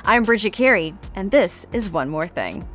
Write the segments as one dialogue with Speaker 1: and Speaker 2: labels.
Speaker 1: I'm Bridget Carey, and this is One More Thing.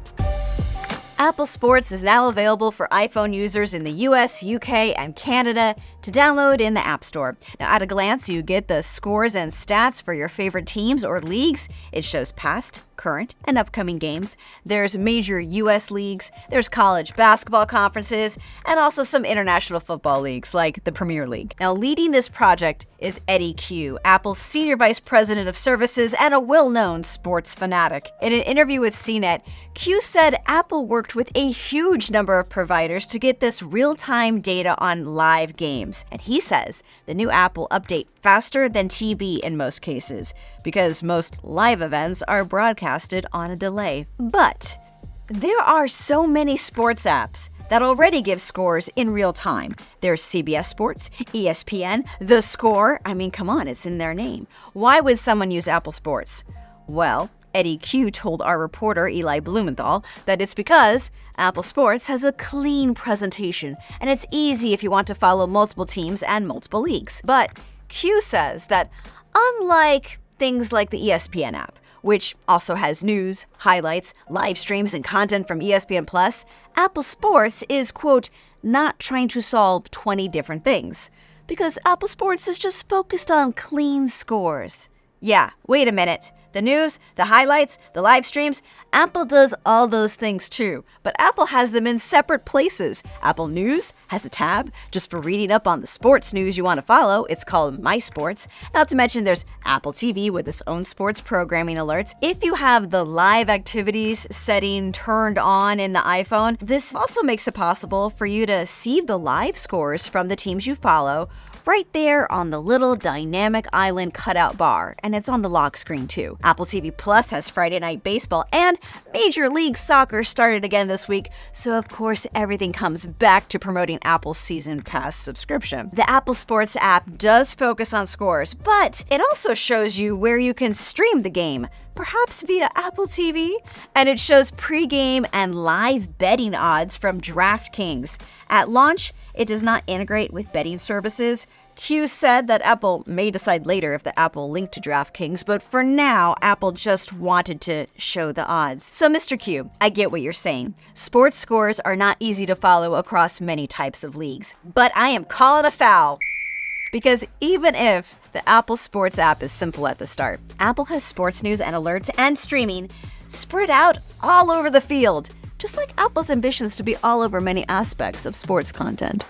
Speaker 1: Apple Sports is now available for iPhone users in the US, UK, and Canada to download in the App Store. Now, at a glance, you get the scores and stats for your favorite teams or leagues. It shows past, current, and upcoming games. There's major US leagues, there's college basketball conferences, and also some international football leagues like the Premier League. Now, leading this project is Eddie Q, Apple's Senior Vice President of Services and a well-known sports fanatic. In an interview with CNET, Q said Apple worked with a huge number of providers to get this real-time data on live games. And he says the new app will update faster than TV in most cases, because most live events are broadcasted on a delay. But there are so many sports apps that already give scores in real time. There's CBS Sports, ESPN, The Score. I mean, come on, it's in their name. Why would someone use Apple Sports? Well, Eddie Q told our reporter Eli Blumenthal that it's because Apple Sports has a clean presentation, and it's easy if you want to follow multiple teams and multiple leagues. But Q says that unlike things like the ESPN app, which also has news, highlights, live streams, and content from ESPN+, Apple Sports is, quote, not trying to solve 20 different things, because Apple Sports is just focused on clean scores. Yeah, wait a minute. The news, the highlights, the live streams, Apple does all those things too, but Apple has them in separate places. Apple News has a tab just for reading up on the sports news you want to follow. It's called My Sports. Not to mention there's Apple TV with its own sports programming alerts. If you have the live activities setting turned on in the iPhone, this also makes it possible for you to see the live scores from the teams you follow right there on the little dynamic island cutout bar, and it's on the lock screen too. Apple TV Plus has Friday Night Baseball, and Major League Soccer started again this week, so of course everything comes back to promoting Apple's Season Pass subscription. The Apple Sports app does focus on scores, but it also shows you where you can stream the game, perhaps via Apple TV, and it shows pregame and live betting odds from DraftKings. At launch, it does not integrate with betting services. Q said that Apple may decide later if the app will link to DraftKings, but for now, Apple just wanted to show the odds. So, Mr. Q, I get what you're saying. Sports scores are not easy to follow across many types of leagues, but I am calling a foul. Because even if the Apple Sports app is simple at the start, Apple has sports news and alerts and streaming spread out all over the field, just like Apple's ambitions to be all over many aspects of sports content.